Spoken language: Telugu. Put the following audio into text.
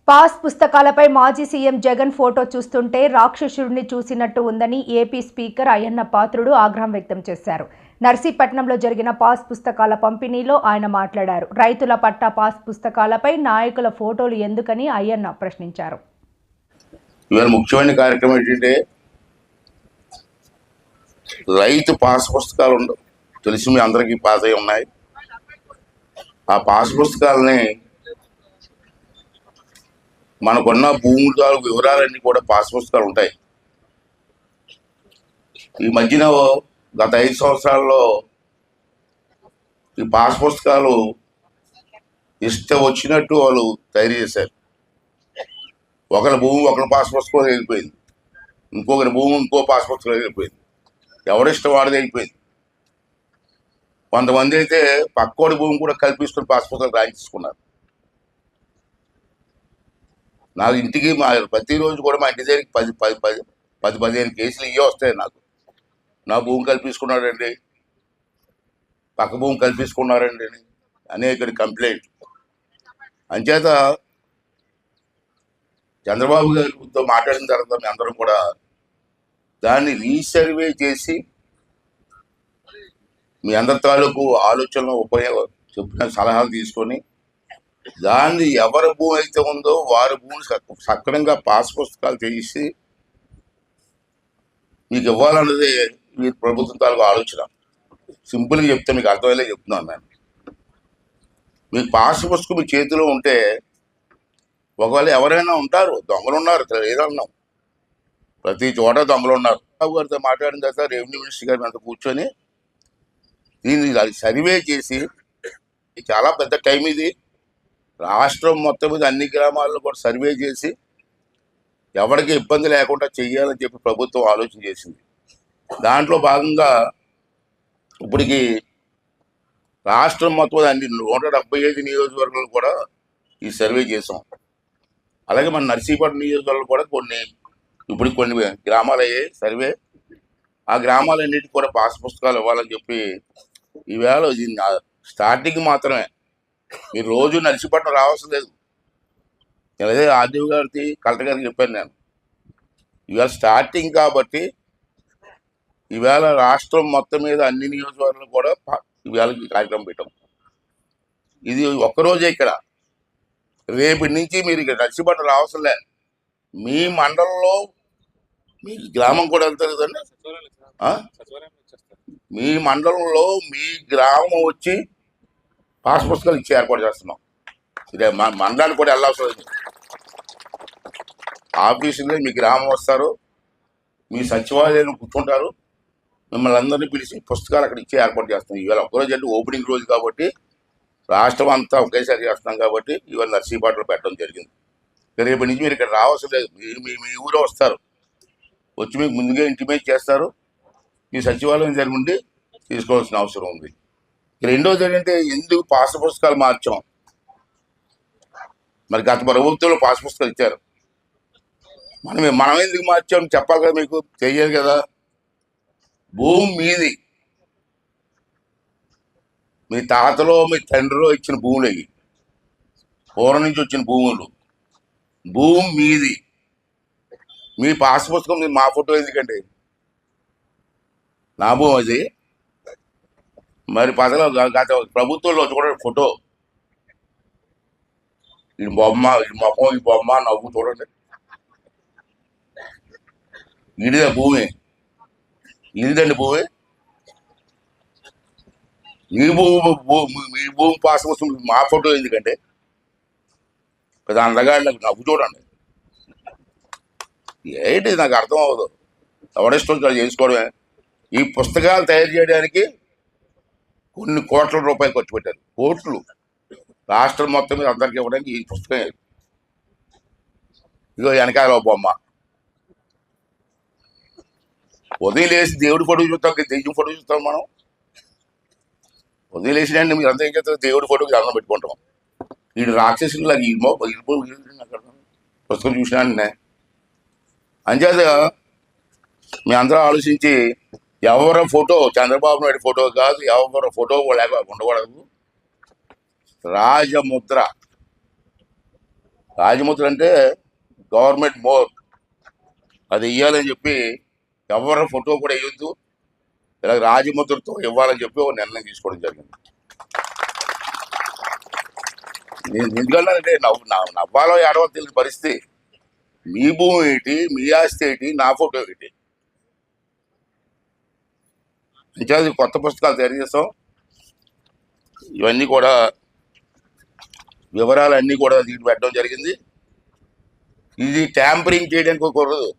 పాస్ పుస్తకాలపై మాజీ సీఎం జగన్ ఫోటో చూస్తుంటే రాక్షసుడిని చూసినట్టు ఉందని ఏపీ స్పీకర్ అయ్యన్న పాత్రుడు ఆగ్రహం వ్యక్తం చేశారు. నర్సీపట్నంలో జరిగిన పాస్ పుస్తకాల పంపిణీలో ఆయన మాట్లాడారు. రైతుల పట్టా పాస్ పుస్తకాలపై నాయకుల ఫోటోలు ఎందుకని అయ్యన్న ప్రశ్నించారు. ముఖ్యమైన కార్యక్రమం ఏంటంటే రైతు పాస్ పుస్తకాలు ఉండవు, తెలిసి మీ అందరికీ పాస్ అయి ఉన్నాయి. ఆ పాస్ పుస్తకాలని మనకున్న భూముల వివరాలన్నీ కూడా పాస్ పుస్తకాలు ఉంటాయి. ఈ మధ్యన గత 5 సంవత్సరాల్లో ఈ పాస్ పుస్తకాలు ఇష్టం వచ్చినట్టు వాళ్ళు తయారు చేశారు. ఒకరి భూమి ఒకరి పాస్ పుస్తకం వెళ్ళిపోయింది, ఇంకొకరి భూమి ఇంకో పాస్ పుస్తకం వెళ్ళిపోయింది, ఎవరిష్టం వాడిది అయిపోయింది. కొంతమంది అయితే పక్కోడి భూమి కూడా కల్పిస్తున్న పాస్ పుస్తకాలు రాయించుకున్నారు. నాకు ఇంటికి ప్రతిరోజు కూడా మా ఇంటి దగ్గరికి 10-15 కేసులు ఇవే వస్తాయి. నా భూమి కల్పించుకున్నాడండి, పక్క భూమి కల్పించుకున్నారండి అని అనేక కంప్లైంట్. అంచేత చంద్రబాబు గారితో మాట్లాడిన తర్వాత మీ అందరం కూడా దాన్ని రీసర్వే చేసి మీ అందరి తాలూకు ఆలోచనలు చెప్పిన సలహాలు తీసుకొని దాన్ని ఎవరి భూమి అయితే ఉందో వారి భూమిని సక్రమంగా పాస్ పుస్తకాలు చేసి మీకు ఇవ్వాలన్నది మీ ప్రభుత్వం తాలూకు ఆలోచన. సింపుల్గా చెప్తే మీకు అర్థమయ్యేలా చెప్తున్నాను నేను. మీకు పాస్ పుస్తకం మీ చేతిలో ఉంటే ఒకవేళ ఎవరైనా ఉంటారు, దొంగలు ఉన్నారు, ఏదన్నాం ప్రతి చోట దొంగలు ఉన్నారు. బాబు గారితో మాట్లాడిన తర్వాత రెవెన్యూ మినిస్టర్ గారి అంతా కూర్చొని దీన్ని సర్వే చేసి, చాలా పెద్ద టైం ఇది, రాష్ట్రం మొత్తం మీద అన్ని గ్రామాల్లో కూడా సర్వే చేసి ఎవరికి ఇబ్బంది లేకుండా చెయ్యాలని చెప్పి ప్రభుత్వం ఆలోచన చేసింది. దాంట్లో భాగంగా ఇప్పటికి రాష్ట్రం మొత్తం అన్ని 175 నియోజకవర్గాలు కూడా ఈ సర్వే చేసాం. అలాగే మన నర్సీపట్నం నియోజకవర్గాలు కూడా కొన్ని గ్రామాలు అయ్యాయి సర్వే. ఆ గ్రామాలన్నిటికీ కూడా పాస్ పుస్తకాలు ఇవ్వాలని చెప్పి ఈవేళ స్టార్టింగ్ మాత్రమే. మీరు రోజు నర్సీపట్నం రావాల్సిన లేదు. అదే ఆర్డీఓ గారికి, కలెక్టర్ గారికి చెప్పాను నేను. ఇవాళ స్టార్టింగ్ కాబట్టి ఈవేళ రాష్ట్రం మొత్తం మీద అన్ని నియోజకవర్గాలు కూడా ఈవేళ కార్యక్రమం పెట్టాం. ఇది ఒక్కరోజే. ఇక్కడ రేపటి నుంచి మీరు ఇక్కడ నర్సీపట్నం రావాల్సిన లే. మీ మండలంలో మీ గ్రామం కూడా వెళ్తారు కదండి. మీ మండలంలో మీ గ్రామం వచ్చి పాస్ పుస్తకాలు ఇచ్చి ఏర్పాటు చేస్తున్నాం. ఇదే మండలానికి కూడా వెళ్ళాల్సి వస్తుంది. ఆఫీసులో మీ గ్రామం వస్తారు, మీ సచివాలయంలో కూర్చుంటారు, మిమ్మల్ని అందరినీ పిలిచి పుస్తకాలు అక్కడ ఇచ్చి ఏర్పాటు చేస్తున్నాం. ఇవాళ ఒక్కరోజు అంటే ఓపెనింగ్ రోజు కాబట్టి రాష్ట్రం అంతా ఒకేసారి చేస్తున్నాం కాబట్టి ఇవాళ నర్సీపట్నంలో పెట్టడం జరిగింది. రేపటి నుంచి మీరు ఇక్కడ రావాల్సి లేదు. మీ ఊరే వస్తారు, వచ్చి మీకు ముందుగా ఇంటిమేట్ చేస్తారు. ఈ సచివాలయం జరిగి ఉండి తీసుకోవాల్సిన అవసరం ఉంది. రెండోది ఏంటంటే, ఎందుకు పాస్ పుస్తకాలు మార్చాం? మరి గత ప్రభుత్వంలో పాస్ పుస్తకాలు ఇచ్చారు, మనం ఎందుకు మార్చాం చెప్పాలి కదా, మీకు తెలియదు కదా. భూమి మీది, మీ తాతలో మీ తండ్రిలో ఇచ్చిన భూములు అవి, పూర్వం నుంచి వచ్చిన భూములు. భూమి మీది, మీ పాస్ పుస్తకం మీద మా ఫోటో ఎందుకండి? నా భూమి అది. మరి గత ప్రభుత్వంలో చూడండి ఫోటో, ఈ బొమ్మ, ఈ మొహం, ఈ బొమ్మ, నవ్వు చూడండి. ఇడిదే భూమి, ఇదండి భూమి. మీ భూమి పాస్ పుస్తకం మా ఫోటో ఎందుకంటే? పెద్ద అందగాడి నవ్వు చూడండి. ఏంటి నాకు అర్థం అవ్వదు. ఎవడిష్టం చేసుకోవడమే. ఈ పుస్తకాలు తయారు చేయడానికి కొన్ని కోట్ల రూపాయలు ఖర్చు పెట్టారు. కోట్లు. రాష్ట్రం మొత్తం మీద అందరికి ఇవ్వడానికి ఈ పుస్తకం. ఇగో వెనకాల బొమ్మ. ఉదయం లేచి దేవుడి ఫోటో చూస్తాం, దెయ్యం ఫోటో చూస్తాం మనం. ఉదయం లేచినండి మీరు అంతా ఏం చేస్తారు? దేవుడి ఫోటోకి అన్నం పెట్టుకుంటాం. వీడు రాక్షసులు పుస్తకం చూసినా. అంచేత మీ అందరూ ఆలోచించి, ఎవరి ఫోటో చంద్రబాబు నాయుడు ఫోటో కాదు, ఎవరి ఫోటో ఉండకూడదు. రాజముద్ర రాజముద్ర అంటే గవర్నమెంట్ మోర్ అది ఇవ్వాలని చెప్పి ఎవరి ఫోటో కూడా వేయొద్దు, ఇలా రాజముద్రతో ఇవ్వాలని చెప్పి ఒక నిర్ణయం తీసుకోవడం జరిగింది. నేను ఎందుకంటే నవ్వాలో ఏడవో తెలియని పరిస్థితి. మీ భూమి ఏంటి, మీ ఆస్తి ఏంటి, నా ఫోటో ఏంటి? ఇంకా కొత్త పుస్తకాలు తయారు చేస్తాం. ఇవన్నీ కూడా వివరాలన్నీ కూడా దీంట్లో పెట్టడం జరిగింది. ఇది ట్యాంపరింగ్ చేయడానికి కుదరదు.